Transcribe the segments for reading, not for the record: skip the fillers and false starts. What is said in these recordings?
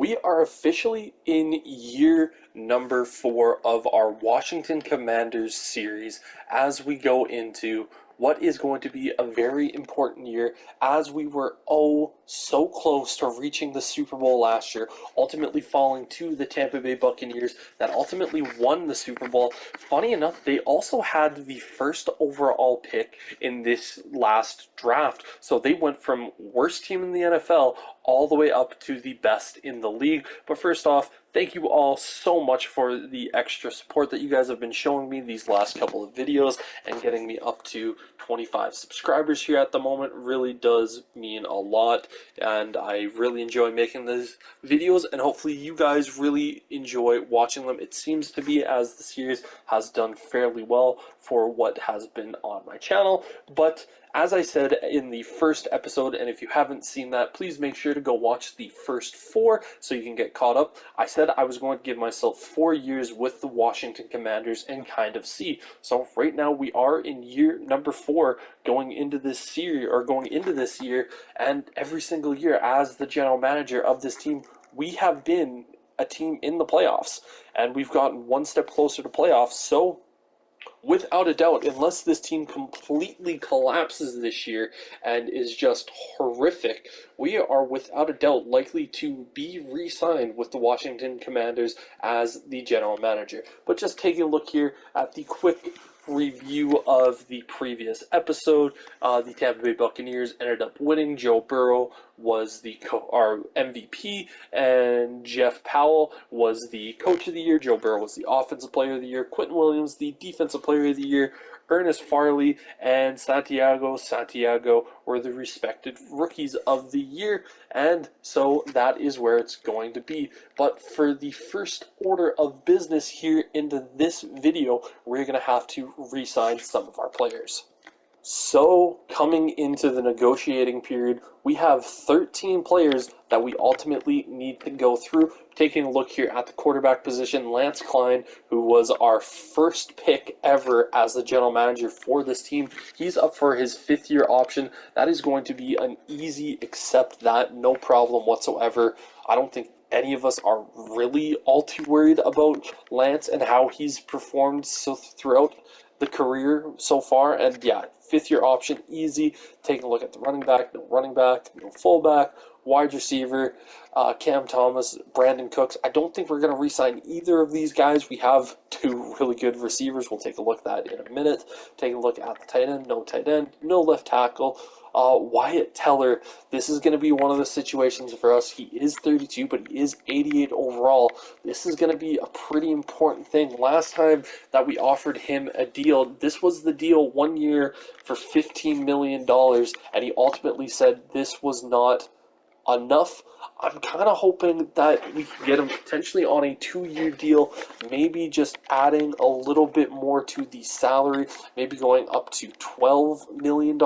We are officially in year number 4 of our Washington Commanders series as we go into what is going to be a very important year, as we were so close to reaching the Super Bowl last year, ultimately falling to the Tampa Bay Buccaneers that ultimately won the Super Bowl. Funny enough, they also had the first overall pick in this last draft, so they went from worst team in the NFL all the way up to the best in the league. But first off, thank you all so much for the extra support that you guys have been showing me these last couple of videos, and getting me up to 25 subscribers here at the moment really does mean a lot, and I really enjoy making these videos, and hopefully you guys really enjoy watching them. It seems to be, as the series has done fairly well for what has been on my channel, but as I said in the first episode, and if you haven't seen that, please make sure to go watch the first 4 so you can get caught up. I said I was going to give myself 4 years with the Washington Commanders and kind of see. So right now we are in year number 4 going into this series, or going into this year, and every single year as the general manager of this team, we have been a team in the playoffs, and we've gotten one step closer to playoffs. So without a doubt, unless this team completely collapses this year and is just horrific, we are without a doubt likely to be re-signed with the Washington Commanders as the general manager. But just taking a look here at the quick review of the previous episode, the Tampa Bay Buccaneers ended up winning. Joe Burrow was our MVP, and Jeff Powell was the coach of the year. Joe Burrow was the offensive player of the year. Quentin Williams, the defensive player of the year. Ernest Farley and Santiago were the respected rookies of the year, and so that is where it's going to be. But for the first order of business here into this video, we're going to have to re-sign some of our players. So, coming into the negotiating period, we have 13 players that we ultimately need to go through. Taking a look here at the quarterback position, Lance Klein, who was our first pick ever as the general manager for this team, he's up for his 5th-year option. That is going to be an easy accept that, no problem whatsoever. I don't think any of us are really all too worried about Lance and how he's performed throughout the career so far. And yeah, 5th-year option, easy. Taking a look at the running back, no fullback, wide receiver, Cam Thomas, Brandon Cooks. I don't think we're going to re-sign either of these guys. We have 2 really good receivers. We'll take a look at that in a minute. Taking a look at the tight end, no left tackle. Wyatt Teller, this is going to be one of the situations for us. He is 32, but he is 88 overall. This is going to be a pretty important thing. Last time that we offered him a deal, this was the deal, 1 year for $15 million, and he ultimately said this was not enough. I'm kind of hoping that we can get him potentially on a 2-year deal, maybe just adding a little bit more to the salary, maybe going up to $12 million,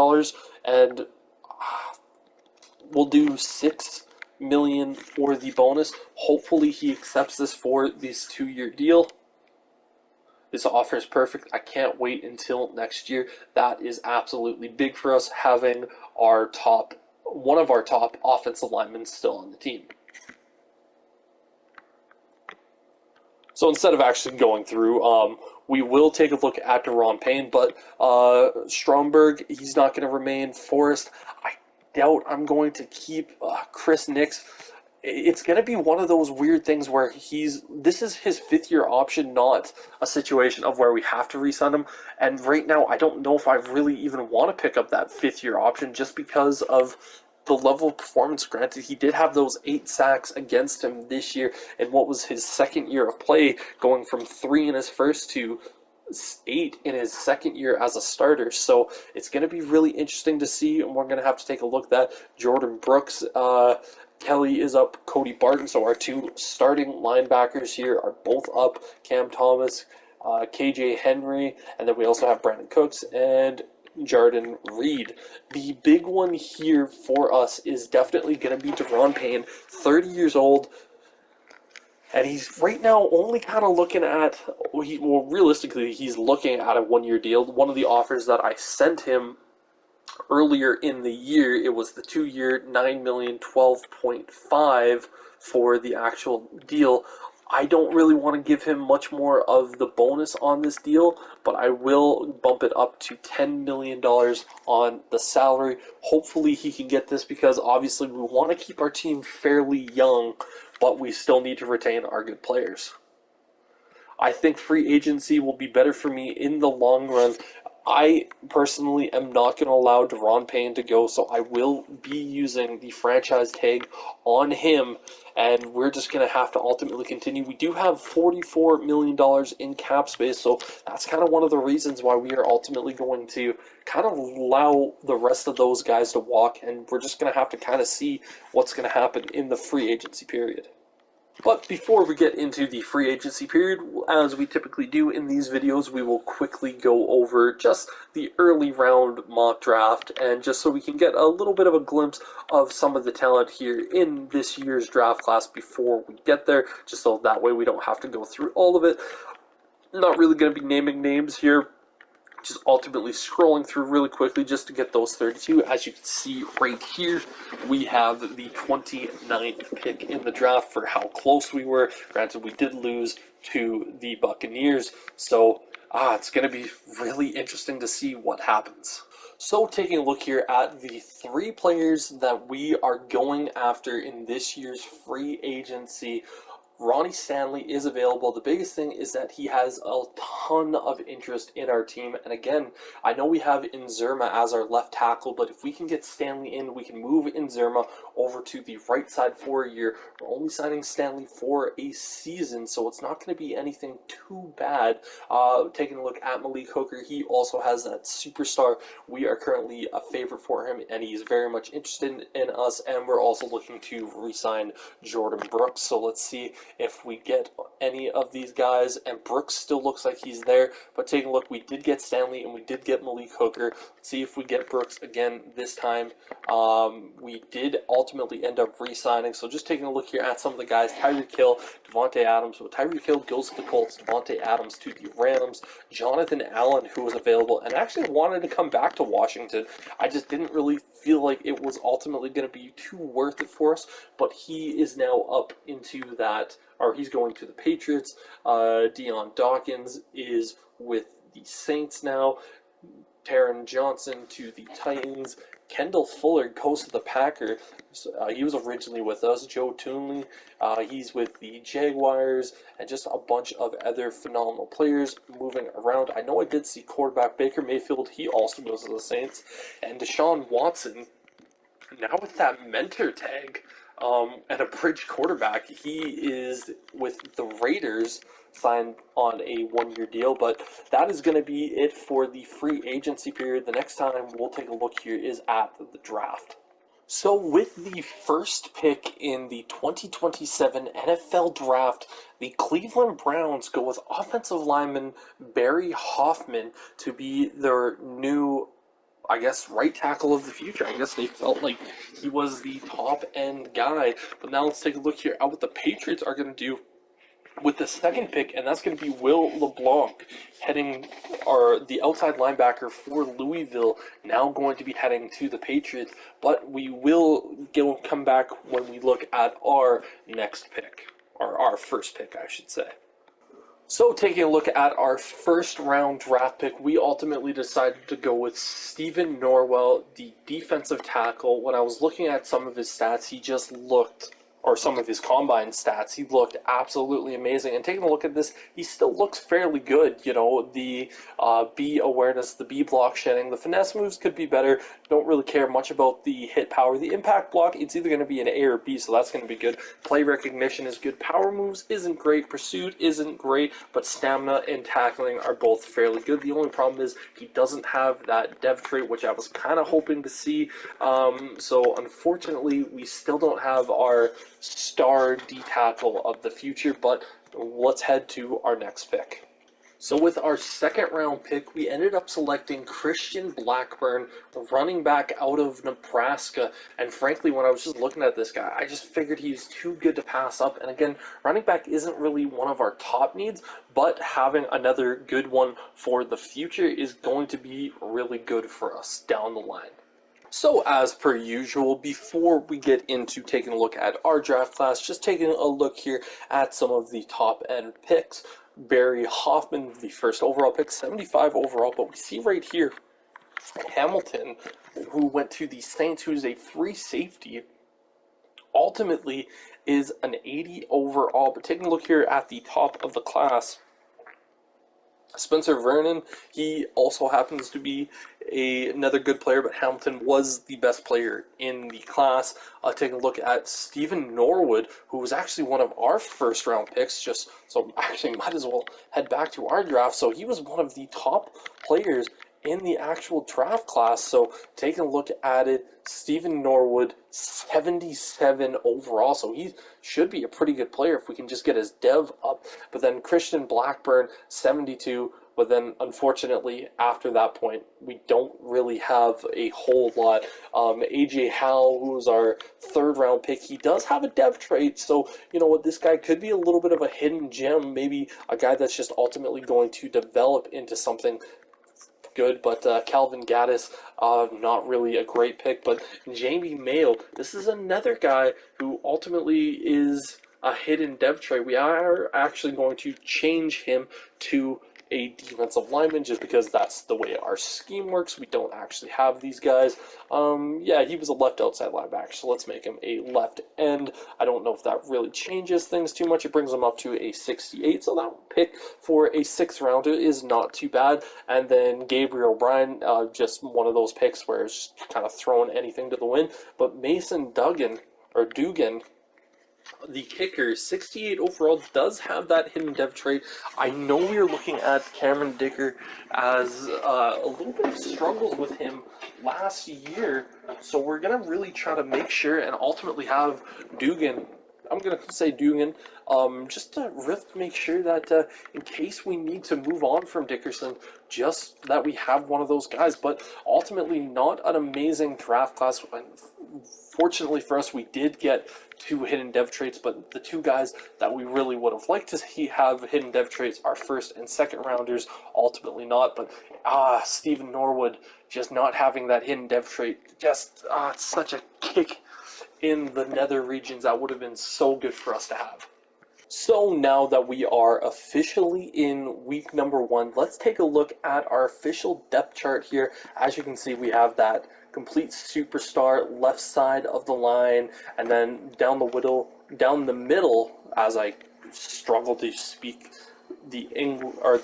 and we'll do $6 million for the bonus. Hopefully he accepts this for this 2-year deal. This offer is perfect. I can't wait until next year. That is absolutely big for us, having one of our top offensive linemen still on the team. So instead of actually going through, we will take a look at Deron Payne, but Stromberg, he's not going to remain. Forrest, I doubt I'm going to keep. Chris Nix, it's going to be one of those weird things where this is his 5th-year option, not a situation of where we have to re-sign him. And right now, I don't know if I really even want to pick up that 5th-year option just because of the level of performance. Granted, he did have those 8 sacks against him this year in what was his 2nd year of play, going from 3 in his first to 8 in his 2nd year as a starter. So it's going to be really interesting to see, and we're going to have to take a look at that. Jordan Brooks, Kelly is up, Cody Barton, so our 2 starting linebackers here are both up. Cam Thomas, KJ Henry, and then we also have Brandon Cooks and Jardin Reed. The big one here for us is definitely going to be Deron Payne, 30 years old, and he's right now only kind of looking at, realistically, he's looking at a 1-year deal. One of the offers that I sent him earlier in the year, it was the 2-year, $9 million, 12.5 for the actual deal. I don't really want to give him much more of the bonus on this deal, but I will bump it up to $10 million on the salary. Hopefully he can get this because obviously we want to keep our team fairly young, but we still need to retain our good players. I think free agency will be better for me in the long run. I personally am not going to allow Deron Payne to go, so I will be using the franchise tag on him, and we're just going to have to ultimately continue. We do have $44 million in cap space, so that's kind of one of the reasons why we are ultimately going to kind of allow the rest of those guys to walk, and we're just going to have to kind of see what's going to happen in the free agency period. But before we get into the free agency period, as we typically do in these videos, we will quickly go over just the early round mock draft, and just so we can get a little bit of a glimpse of some of the talent here in this year's draft class before we get there, just so that way we don't have to go through all of it. I'm not really going to be naming names here, just ultimately scrolling through really quickly just to get those 32. As you can see right here, we have the 29th pick in the draft for how close we were. Granted, we did lose to the Buccaneers, so it's going to be really interesting to see what happens. So taking a look here at the 3 players that we are going after in this year's free agency, Ronnie Stanley is available. The biggest thing is that he has a ton of interest in our team. And again, I know we have Inzerma as our left tackle, but if we can get Stanley in, we can move Inzerma over to the right side for a year. We're only signing Stanley for a season, so it's not going to be anything too bad. Taking a look at Malik Hooker, he also has that superstar. We are currently a favorite for him, and he's very much interested in us, and we're also looking to re-sign Jordan Brooks. So let's see if we get any of these guys, and Brooks still looks like he's there, but taking a look, we did get Stanley and we did get Malik Hooker. Let's see if we get Brooks again this time. We did ultimately end up re-signing, so just taking a look here at some of the guys, Tyreek Hill, Devontae Adams. So Tyreek Hill goes to the Colts, Devontae Adams to the Rams, Jonathan Allen, who was available and actually wanted to come back to Washington. I just didn't really feel like it was ultimately going to be too worth it for us, but he is now up into that, or he's going to the Patriots. Deion Dawkins is with the Saints now. Taron Johnson to the Titans. Kendall Fuller goes to the Packers. He was originally with us. Joe Toonley, he's with the Jaguars, and just a bunch of other phenomenal players moving around. I know I did see quarterback Baker Mayfield. He also goes to the Saints. And Deshaun Watson, now with that mentor tag, and a bridge quarterback, he is with the Raiders, signed on a one-year deal. But that is going to be it for the free agency period. The next time we'll take a look here is at the draft. So with the first pick in the 2027 NFL Draft, the Cleveland Browns go with offensive lineman Barry Hoffman to be their new, I guess, right tackle of the future. I guess they felt like he was the top end guy. But now let's take a look here at what the Patriots are going to do with the second pick, and that's going to be Will LeBlanc, heading, or the outside linebacker for Louisville, now going to be heading to the Patriots. But we will come back when we look at our next pick, or our first pick, I should say. So taking a look at our first round draft pick, we ultimately decided to go with Stephen Norwell, the defensive tackle. When I was looking at some of his stats, he just looked, or some of his combine stats, he looked absolutely amazing. And taking a look at this, he still looks fairly good. You know, the B awareness, the B block shedding, the finesse moves could be better. Don't really care much about the hit power. The impact block, it's either going to be an A or B, so that's going to be good. Play recognition is good. Power moves isn't great. Pursuit isn't great, but stamina and tackling are both fairly good. The only problem is he doesn't have that dev trait, which I was kind of hoping to see. So unfortunately, we still don't have our star D tackle of the future, but let's head to our next pick. So with our second round pick, we ended up selecting Christian Blackburn, the running back out of Nebraska. And frankly, when I was just looking at this guy, I just figured he's too good to pass up. And again, running back isn't really one of our top needs, but having another good one for the future is going to be really good for us down the line. So, as per usual, before we get into taking a look at our draft class, just taking a look here at some of the top end picks. Barry Hoffman, the first overall pick, 75 overall, but we see right here Hamilton, who went to the Saints, who's a free safety, ultimately is an 80 overall. But taking a look here at the top of the class, Spencer Vernon, he also happens to be another good player, but Hamilton was the best player in the class. Taking a look at Stephen Norwood, who was actually one of our first round picks, just so actually might as well head back to our draft. So he was one of the top players in the actual draft class. So taking a look at it, Stephen Norwood, 77 overall. So he should be a pretty good player if we can just get his dev up. But then Christian Blackburn, 72. But then, unfortunately, after that point, we don't really have a whole lot. AJ Howell, who's our third round pick, he does have a dev trait. So, you know what, this guy could be a little bit of a hidden gem. Maybe a guy that's just ultimately going to develop into something good, but Calvin Gaddis, not really a great pick. But Jamie Mayo, this is another guy who ultimately is a hidden dev trait. We are actually going to change him to a defensive lineman just because that's the way our scheme works. We don't actually have these guys. Yeah, he was a left outside linebacker, so let's make him a left end. I don't know if that really changes things too much. It brings him up to a 68, so that pick for a sixth rounder is not too bad. And then Gabriel Bryan, just one of those picks where it's kind of throwing anything to the wind. But Mason Dugan, the kicker, 68 overall, does have that hidden dev trait. I know we are looking at Cameron Dicker as a little bit of struggles with him last year, so we're going to really try to make sure and ultimately have Dugan. I'm going to say Dugan, just to really make sure that in case we need to move on from Dickerson, just that we have one of those guys. But ultimately, not an amazing draft class. Fortunately for us, we did get two hidden dev traits, but the two guys that we really would have liked to see have hidden dev traits are first and second rounders, ultimately not. But Stephen Norwood just not having that hidden dev trait, just it's such a kick in the nether regions. That would have been so good for us to have. So now that we are officially in week number 1, let's take a look at our official depth chart here. As you can see, we have that complete superstar left side of the line, and then down the middle, as I struggle to speak the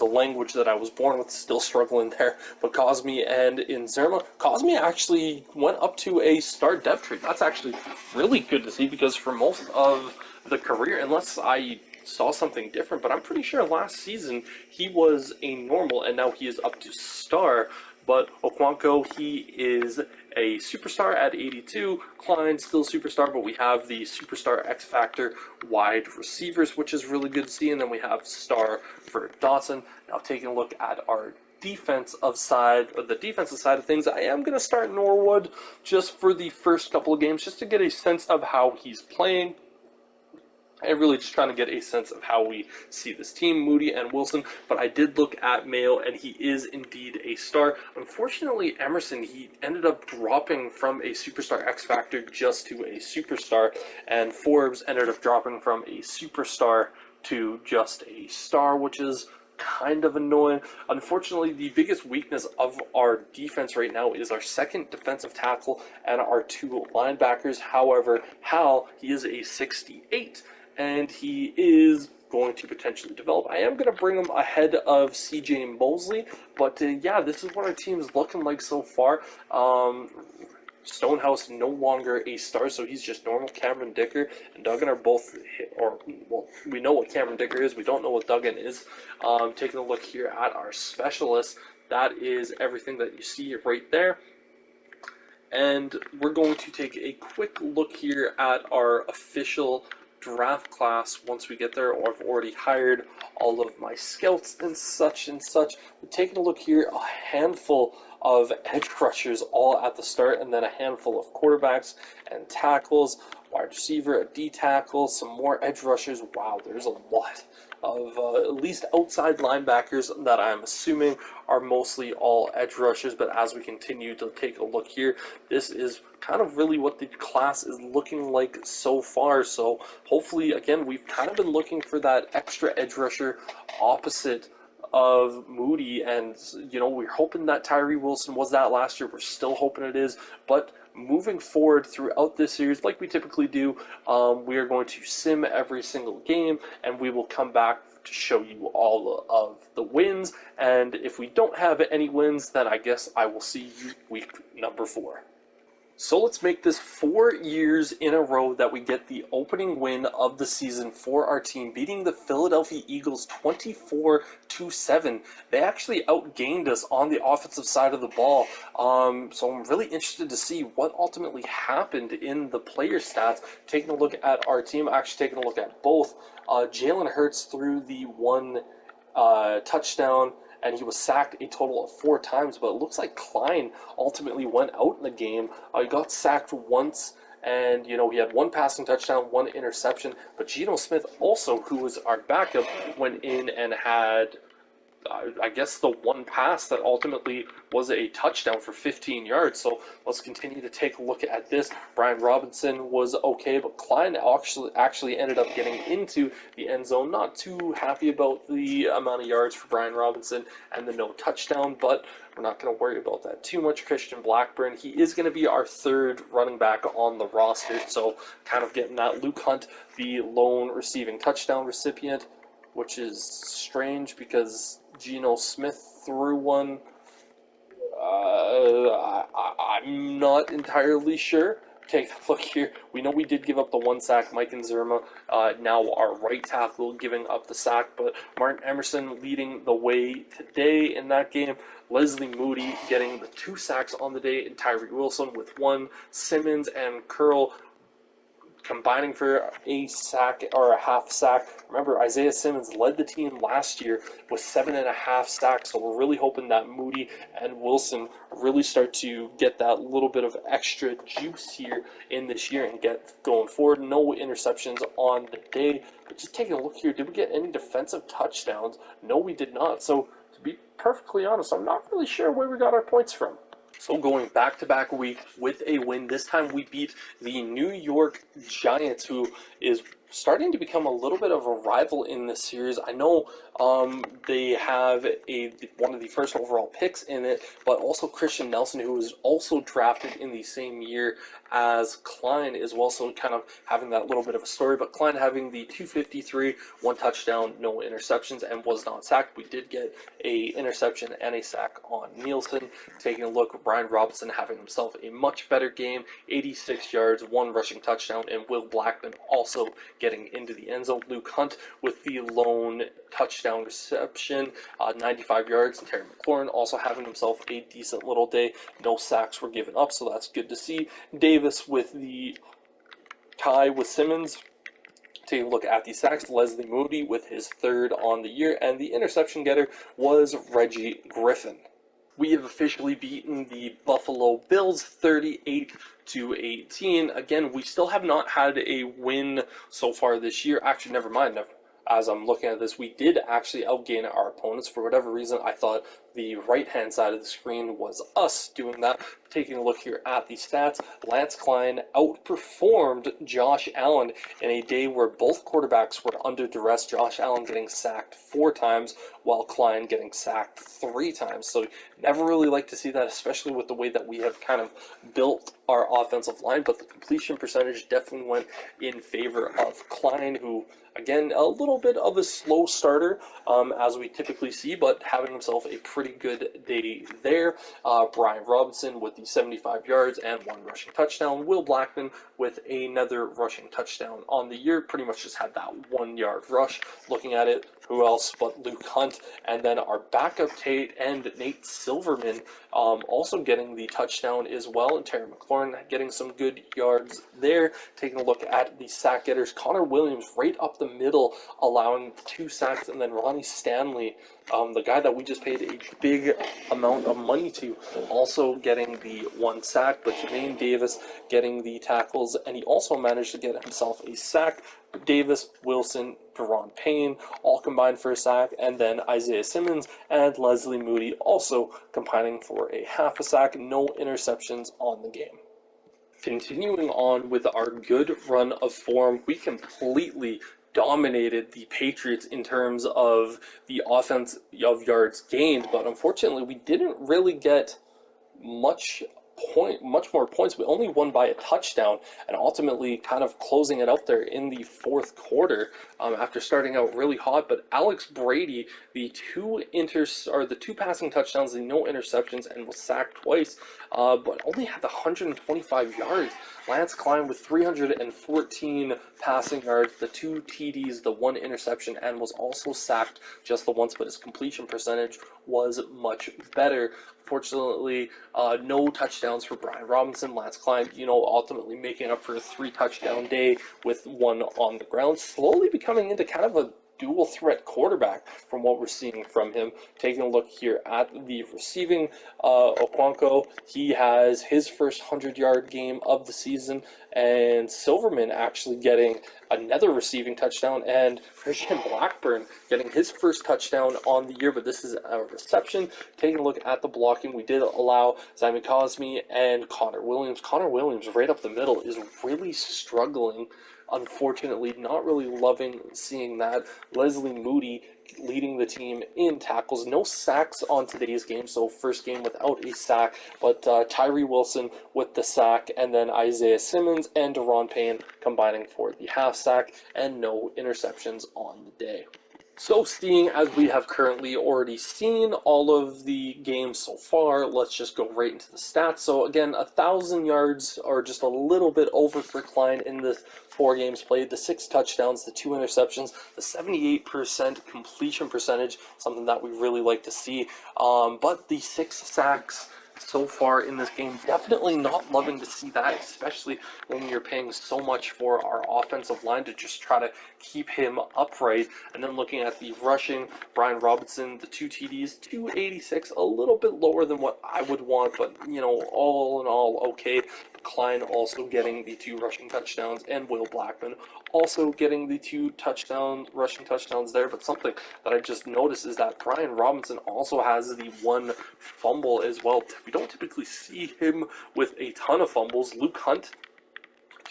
language that I was born with, still struggling there. But Cosme and Inzerma, Cosme actually went up to a star depth trait. That's actually really good to see because for most of the career, unless I saw something different, but I'm pretty sure last season he was a normal and now he is up to star. But Okwanko, he is a superstar at 82. Klein, still superstar, but we have the superstar X Factor wide receivers, which is really good to see. And then we have star for Dawson. Now taking a look at our the defensive side of things, I am going to start Norwood just for the first couple of games, just to get a sense of how he's playing. And really just trying to get a sense of how we see this team, Moody and Wilson. But I did look at Mayo, and he is indeed a star. Unfortunately, Emerson, he ended up dropping from a superstar X Factor just to a superstar, and Forbes ended up dropping from a superstar to just a star, which is kind of annoying. Unfortunately, the biggest weakness of our defense right now is our second defensive tackle and our two linebackers. However, Hal, he is a 68, and he is going to potentially develop. I am going to bring him ahead of CJ Mosley, but yeah, this is what our team is looking like so far. Stonehouse no longer a star, so he's just normal. Cameron Dicker and Duggan are both, well, we know what Cameron Dicker is. We don't know what Duggan is. Taking a look here at our specialists, that is everything that you see right there. And we're going to take a quick look here at our official draft class once we get there. Or I've already hired all of my scouts and such and such. We're taking a look here, a handful of edge rushers all at the start, and then a handful of quarterbacks and tackles, wide receiver, a D tackle, some more edge rushers. Wow, there's a lot of at least outside linebackers that I'm assuming are mostly all edge rushers. But as we continue to take a look here, this is kind of really what the class is looking like so far. So hopefully, again, we've kind of been looking for that extra edge rusher opposite of Moody, and we're hoping that Tyree Wilson was that last year. We're still hoping it is, but moving forward throughout this series, like we typically do, we are going to sim every single game, and we will come back to show you all of the wins. And if we don't have any wins, then I guess I will see you week number 4. So let's make this 4 years in a row that we get the opening win of the season for our team, beating the Philadelphia Eagles 24-7. They actually outgained us on the offensive side of the ball. So I'm really interested to see what ultimately happened in the player stats. Taking a look at our team, actually taking a look at both. Jalen Hurts threw the one touchdown, and he was sacked a total of 4 times, but it looks like Klein ultimately went out in the game. He got sacked once, and, he had 1 passing touchdown, 1 interception, but Geno Smith also, who was our backup, went in and had, I guess, the 1 pass that ultimately was a touchdown for 15 yards. So let's continue to take a look at this. Brian Robinson was okay, but Klein actually ended up getting into the end zone. Not too happy about the amount of yards for Brian Robinson and the no touchdown, but we're not going to worry about that too much. Christian Blackburn, he is going to be our 3rd running back on the roster, so kind of getting that. Luke Hunt, the lone receiving touchdown recipient, which is strange because Geno Smith threw one. I'm not entirely sure. Take a look here. We know we did give up the 1 sack. Mike Nzerma, now our right tackle, giving up the sack, but Martin Emerson leading the way today in that game. Leslie Moody getting the 2 sacks on the day, and Tyree Wilson with 1. Simmons and Curl combining for a sack or a half sack. Remember, Isaiah Simmons led the team last year with 7.5 sacks, so we're really hoping that Moody and Wilson really start to get that little bit of extra juice here in this year and get going forward. No interceptions on the day, but just taking a look here, did we get any defensive touchdowns? No, we did not. So to be perfectly honest, I'm not really sure where we got our points from. So going back-to-back week with a win, this time we beat the New York Giants, who is starting to become a little bit of a rival in this series. I know they have one of the first overall picks in it, but also Christian Nelson, who was also drafted in the same year as Klein, is also kind of having that little bit of a story. But Klein having the 253, 1 touchdown, no interceptions, and was not sacked. We did get a interception and a sack on Nielsen. Taking a look, Brian Robinson having himself a much better game, 86 yards, 1 rushing touchdown, and Will Blackman also getting into the end zone. Luke Hunt with the lone touchdown reception, 95 yards, and Terry McLaurin also having himself a decent little day. No sacks were given up, so that's good to see. Davis with the tie with Simmons. Taking a look at the sacks, Leslie Moody with his 3rd on the year, and the interception getter was Reggie Griffin. We have officially beaten the Buffalo Bills 38-18. Again, we still have not had a win so far this year. Actually, never mind. As I'm looking at this, we did actually outgain our opponents. For whatever reason, I thought the right-hand side of the screen was us doing that. Taking a look here at the stats, Lance Klein outperformed Josh Allen in a day where both quarterbacks were under duress. Josh Allen getting sacked 4 times, while Klein getting sacked 3 times. So never really like to see that, especially with the way that we have kind of built our offensive line. But the completion percentage definitely went in favor of Klein, who, again, a little bit of a slow starter, as we typically see, but having himself a pretty good day there. Brian Robinson with the 75 yards and 1 rushing touchdown. Will Blackman with another rushing touchdown on the year. Pretty much just had that 1-yard rush. Looking at it, who else but Luke Hunt, and then our backup Tate and Nate Silverman also getting the touchdown as well, and Terry McLaurin getting some good yards there. Taking a look at the sack getters, Connor Williams right up the middle, allowing 2 sacks, and then Ronnie Stanley, the guy that we just paid a big amount of money to, also getting the 1 sack, but Jermaine Davis getting the tackles, and he also managed to get himself a sack. Davis, Wilson, Deron Payne all combined for a sack, and then Isaiah Simmons and Leslie Moody also combining for a half a sack. No interceptions on the game. Continuing on with our good run of form, we completely dominated the Patriots in terms of the offense of yards gained, but unfortunately we didn't really get much more points. We only won by a touchdown, and ultimately kind of closing it out there in the fourth quarter after starting out really hot. But Alex Brady, the two passing touchdowns, the no interceptions, and was sacked twice, but only had the 125 yards. Lance Klein with 314 passing yards, the 2 TDs, the 1 interception, and was also sacked just the once, but his completion percentage was much better. Fortunately, no touchdowns for Brian Robinson. Lance Klein, ultimately making up for a 3-touchdown day with 1 on the ground. Slowly becoming into kind of a dual threat quarterback from what we're seeing from him. Taking a look here at the receiving, Okonkwo, he has his first 100-yard game of the season, and Silverman actually getting another receiving touchdown, and Christian Blackburn getting his first touchdown on the year, but this is a reception. Taking a look at the blocking, we did allow Simon Cosme and Connor Williams. Connor Williams right up the middle is really struggling. Unfortunately, not really loving seeing that. Leslie Moody leading the team in tackles. No sacks on today's game, so first game without a sack, but Tyree Wilson with the sack, and then Isaiah Simmons and Deron Payne combining for the half sack, and no interceptions on the day. So seeing as we have currently already seen all of the games so far, let's just go right into the stats. So again, 1,000 yards, or just a little bit over for Klein in the 4 games played, the 6 touchdowns, the 2 interceptions, the 78% completion percentage, something that we really like to see, but the 6 sacks so far in this game, definitely not loving to see that, especially when you're paying so much for our offensive line to just try to keep him upright. And then looking at the rushing, Brian Robinson, the 2 TDs, 286, a little bit lower than what I would want, but all in all, okay. Klein also getting the 2 rushing touchdowns, and Will Blackman also getting the 2 rushing touchdowns there. But something that I just noticed is that Brian Robinson also has the 1 fumble as well. We don't typically see him with a ton of fumbles. Luke Hunt,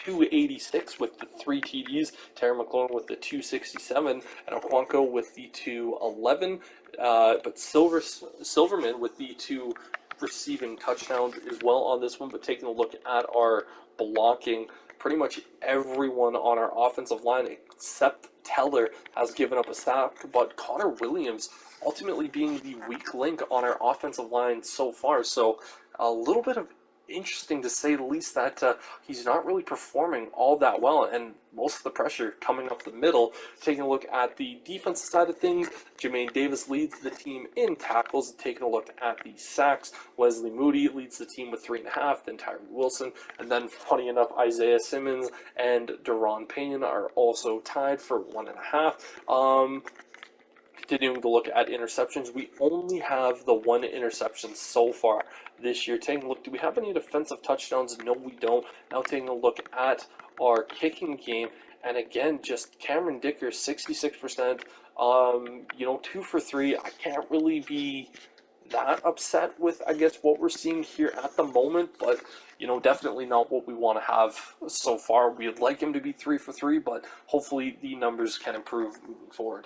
286 with the 3 TDs, Terry McLaurin with the 267, and Okonkwo with the 211. But Silverman with the 2 receiving touchdowns as well on this one. But taking a look at our blocking, pretty much everyone on our offensive line except Teller has given up a sack, but Connor Williams ultimately being the weak link on our offensive line so far. So a little bit of interesting, to say the least, that he's not really performing all that well, and most of the pressure coming up the middle. Taking a look at the defensive side of things, Jermaine Davis leads the team in tackles. Taking a look at the sacks, Leslie Moody leads the team with 3.5, then Tyree Wilson, and then funny enough, Isaiah Simmons and Deron Payne are also tied for 1.5. Continuing to look at interceptions, we only have the 1 interception so far this year. Taking a look, do we have any defensive touchdowns? No, we don't. Now taking a look at our kicking game, and again, just Cameron Dicker, 66%, 2 for 3. I can't really be that upset with, I guess, what we're seeing here at the moment, but definitely not what we want to have so far. We'd like him to be 3 for 3, but hopefully the numbers can improve moving forward.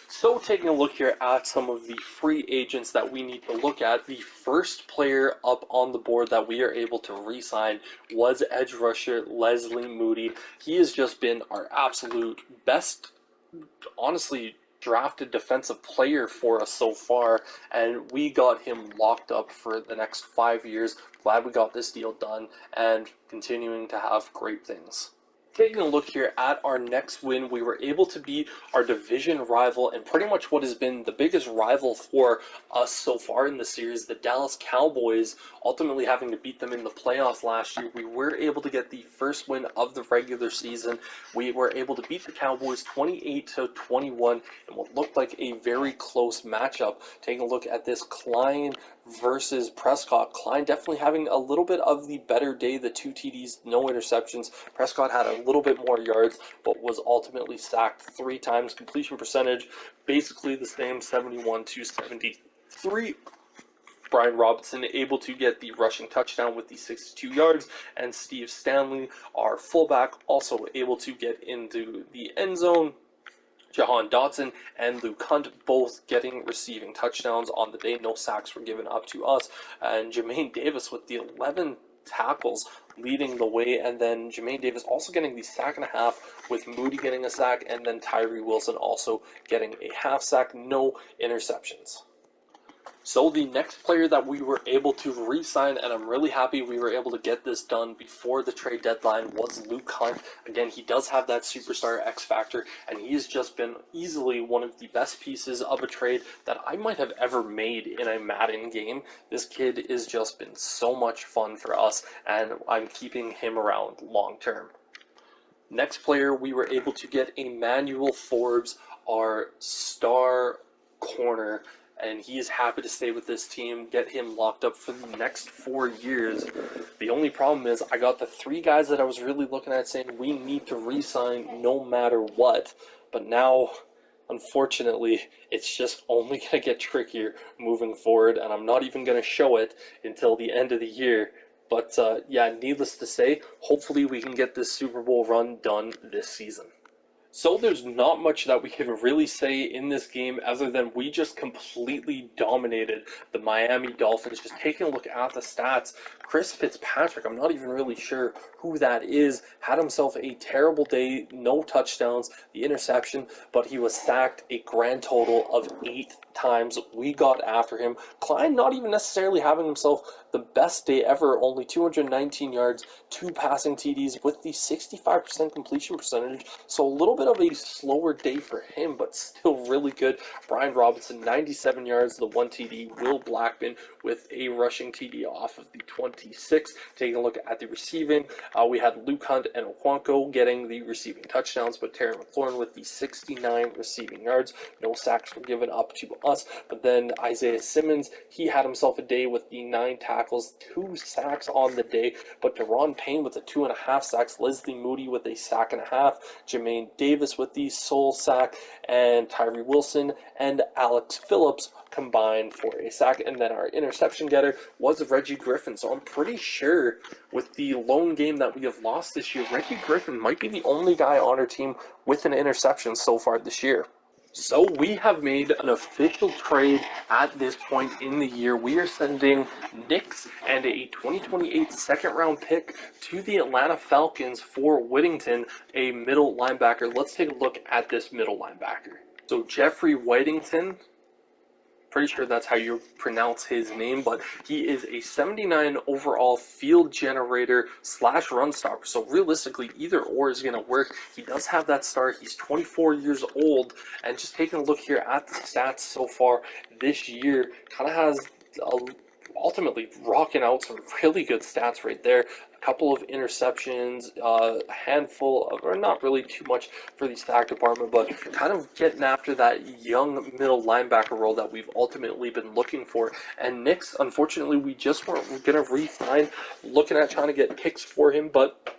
So taking a look here at some of the free agents that we need to look at, the first player up on the board that we are able to re-sign was edge rusher Leslie Moody. He has just been our absolute best, honestly, drafted defensive player for us so far, and we got him locked up for the next 5 years. Glad we got this deal done, and continuing to have great things. Taking a look here at our next win, we were able to beat our division rival and pretty much what has been the biggest rival for us so far in the series, the Dallas Cowboys, ultimately having to beat them in the playoffs last year. We were able to get the first win of the regular season. We were able to beat the Cowboys 28-21 in what looked like a very close matchup. Taking a look at this Klein versus Prescott. Klein definitely having a little bit of the better day, the 2 TDs, no interceptions. Prescott had a little bit more yards, but was ultimately sacked 3 times. Completion percentage, basically the same, 71-73. Brian Robinson able to get the rushing touchdown with the 62 yards, and Steve Stanley, our fullback, also able to get into the end zone. Jahan Dotson and Luke Hunt both getting receiving touchdowns on the day. No sacks were given up to us. And Jermaine Davis with the 11 tackles leading the way. And then Jermaine Davis also getting the sack and a half, with Moody getting a sack, and then Tyree Wilson also getting a half sack. No interceptions. So the next player that we were able to re-sign, and I'm really happy we were able to get this done before the trade deadline, was Luke Hunt. Again, he does have that superstar X factor, and he's just been easily one of the best pieces of a trade that I might have ever made in a Madden game. This kid has just been so much fun for us, and I'm keeping him around long term. Next player, we were able to get Emmanuel Forbes, our star corner, and he is happy to stay with this team, get him locked up for the next 4 years. The only problem is I got the 3 guys that I was really looking at saying we need to re-sign no matter what, but now, unfortunately, it's just only going to get trickier moving forward, and I'm not even going to show it until the end of the year. But yeah, needless to say, hopefully we can get this Super Bowl run done this season. So there's not much that we can really say in this game other than we just completely dominated the Miami Dolphins. Just taking a look at the stats, Chris Fitzpatrick, I'm not even really sure who that is, had himself a terrible day, no touchdowns, the interception, but he was sacked a grand total of 8 times. We got after him. Klein not even necessarily having himself the best day ever, only 219 yards, 2 passing TDs with the 65% completion percentage, so a little bit of a slower day for him, but still really good. Brian Robinson, 97 yards, the 1 TD. Will Blackman with a rushing TD off of the 26. Taking a look at the receiving, we had Luke Hunt and Okonkwo getting the receiving touchdowns, but Terry McLaurin with the 69 receiving yards. No sacks were given up to us, but then Isaiah Simmons, he had himself a day with the 9 tackles, 2 sacks on the day, but Deron Payne with the 2.5 sacks, Leslie Moody with a sack and a half, Jermaine Davis with the sole sack, and Tyree Wilson and Alex Phillips combined for a sack. And then our interception getter was Reggie Griffin. So I'm pretty sure with the lone game that we have lost this year, Reggie Griffin might be the only guy on our team with an interception so far this year. So we have made an official trade at this point in the year. We are sending Knicks and a 2028 second-round pick to the Atlanta Falcons for Whittington, a middle linebacker. Let's take a look at this middle linebacker. So Jeffrey Whittington, pretty sure that's how you pronounce his name, but he is a 79 overall field generator / run stopper. So realistically, either or is going to work. He does have that start. He's 24 years old, and just taking a look here at the stats so far this year, kind of has ultimately rocking out some really good stats right there. A couple of interceptions, a handful of, or not really too much for the sack department, but kind of getting after that young middle linebacker role that we've ultimately been looking for. And Knicks, unfortunately, we just weren't going to re-sign, looking at trying to get picks for him, but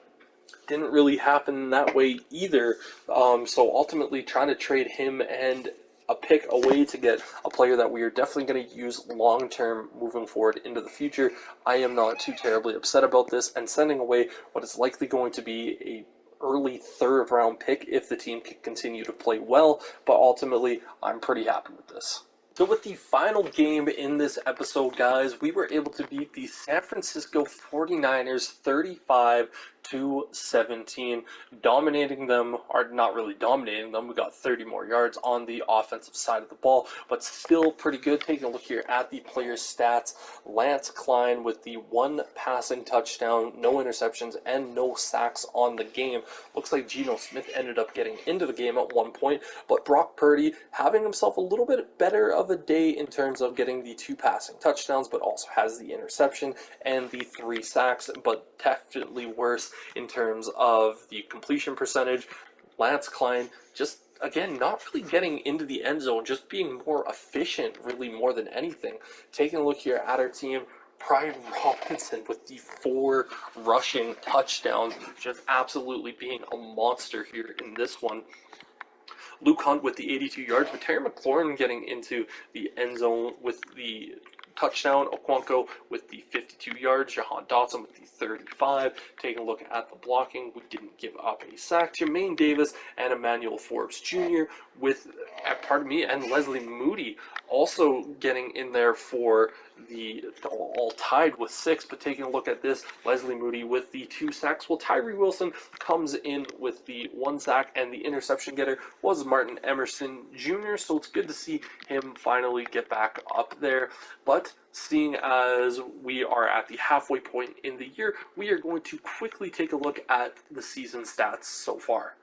didn't really happen that way either. So ultimately trying to trade him and a pick away to get a player that we are definitely going to use long-term moving forward into the future. I am not too terribly upset about this, and sending away what is likely going to be a early 3rd round pick if the team can continue to play well, but ultimately I'm pretty happy with this. So with the final game in this episode, guys, we were able to beat the San Francisco 49ers to 17, dominating them, or not really dominating them. We got 30 more yards on the offensive side of the ball, but still pretty good. Taking a look here at the players' stats, Lance Klein with the 1 passing touchdown, no interceptions, and no sacks on the game. Looks like Geno Smith ended up getting into the game at one point, but Brock Purdy having himself a little bit better of a day in terms of getting the 2 passing touchdowns, but also has the interception and the 3 sacks, but definitely worse in terms of the completion percentage. Lance Klein just, again, not really getting into the end zone, just being more efficient, really, more than anything. Taking a look here at our team, Brian Robinson with the 4 rushing touchdowns, just absolutely being a monster here in this one. Luke Hunt with the 82 yards, but Terry McLaurin getting into the end zone with the touchdown. Okonkwo with the 52 yards. Jahan Dotson with the 35. Taking a look at the blocking, we didn't give up a sack. Jermaine Davis and Emmanuel Forbes Jr. with, and Leslie Moody also getting in there for the all tied with 6. But taking a look at this, Leslie Moody with the 2 sacks. Well, Tyree Wilson comes in with the 1 sack, and the interception getter was Martin Emerson Jr. So it's good to see him finally get back up there. But seeing as we are at the halfway point in the year, we are going to quickly take a look at the season stats so far.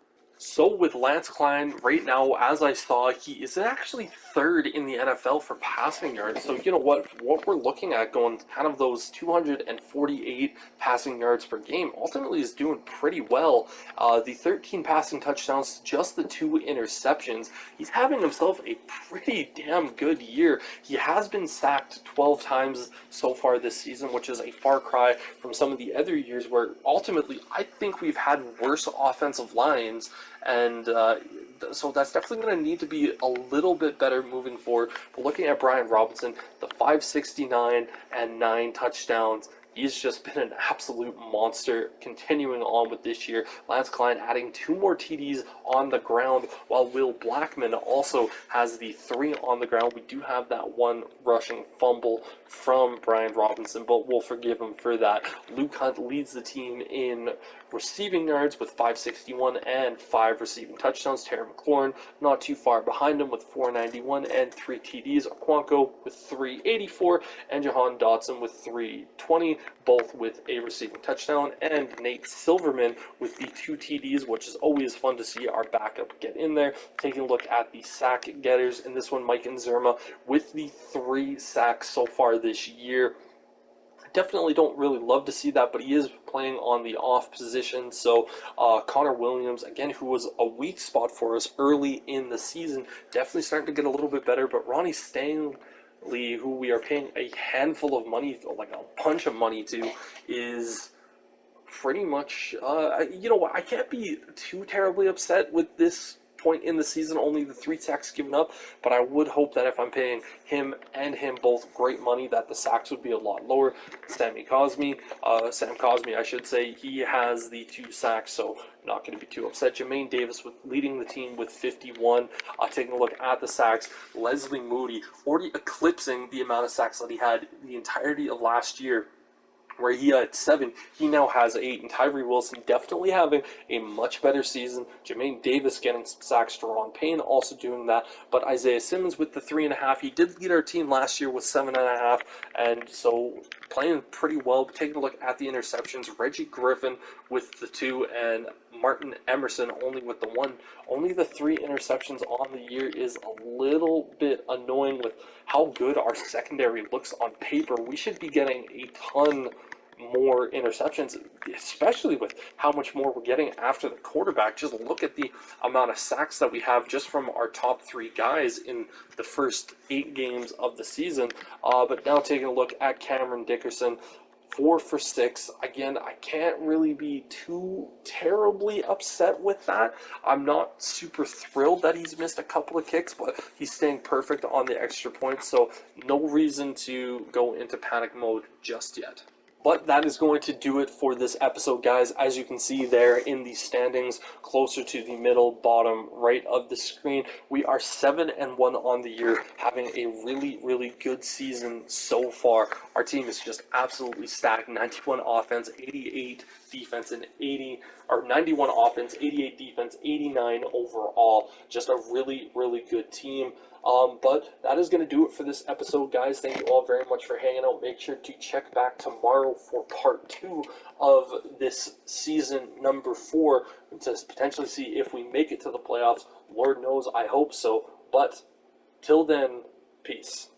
So with Lance Klein, right now, as I saw, he is actually 3rd in the NFL for passing yards. So you know what we're looking at going kind of those 248 passing yards per game ultimately is doing pretty well. The 13 passing touchdowns, just the 2 interceptions. He's having himself a pretty damn good year. He has been sacked 12 times so far this season, which is a far cry from some of the other years where ultimately I think we've had worse offensive lines. And so that's definitely going to need to be a little bit better moving forward. But looking at Brian Robinson, the 569 and 9 touchdowns, he's just been an absolute monster continuing on with this year. Lance Klein adding 2 more TDs on the ground, while Will Blackman also has the 3 on the ground. We do have that 1 rushing fumble from Brian Robinson, but we'll forgive him for that. Luke Hunt leads the team in receiving yards with 561 and 5 receiving touchdowns. Terry McLaurin not too far behind him with 491 and 3 TDs. Okonkwo with 384 and Jahan Dotson with 320, both with a receiving touchdown. And Nate Silverman with the 2 TDs, which is always fun to see our backup get in there. Taking a look at the sack getters in this one, Mike Nzerma with the 3 sacks so far this year. Definitely don't really love to see that, but he is playing on the off position. So Connor Williams, again, who was a weak spot for us early in the season, definitely starting to get a little bit better. But Ronnie Stanley, who we are paying a handful of money, like a bunch of money to, is pretty much, you know what, I can't be too terribly upset with this point in the season, only the 3 sacks given up, but I would hope that if I'm paying him and him both great money, that the sacks would be a lot lower. Sam Cosmi, I should say, he has the 2 sacks, so not going to be too upset. Jermaine Davis with leading the team with 51. Taking a look at the sacks, Leslie Moody already eclipsing the amount of sacks that he had the entirety of last year, where he had 7, he now has 8, and Tyree Wilson definitely having a much better season. Jermaine Davis getting some sacks, Deron Payne also doing that, but Isaiah Simmons with the 3.5, he did lead our team last year with 7.5, and so playing pretty well. Taking a look at the interceptions, Reggie Griffin with the 2, and Martin Emerson only with the 1. Only the 3 interceptions on the year is a little bit annoying with how good our secondary looks on paper. We should be getting a ton more interceptions, especially with how much more we're getting after the quarterback. Just look at the amount of sacks that we have just from our top 3 guys in the first 8 games of the season. But now taking a look at Cameron Dickerson, 4 for 6. Again, I can't really be too terribly upset with that. I'm not super thrilled that he's missed a couple of kicks, but he's staying perfect on the extra points, so no reason to go into panic mode just yet. But that is going to do it for this episode, guys. As you can see there in the standings, closer to the middle bottom right of the screen, we are 7-1 on the year, having a really, really good season so far. Our team is just absolutely stacked. 91 offense, 88 defense, and 91 offense, 88 defense, 89 overall. Just a really, really good team. But that is going to do it for this episode, guys. Thank you all very much for hanging out. Make sure to check back tomorrow for part 2 of this season number 4 to potentially see if we make it to the playoffs. Lord knows, I hope so. But till then, peace.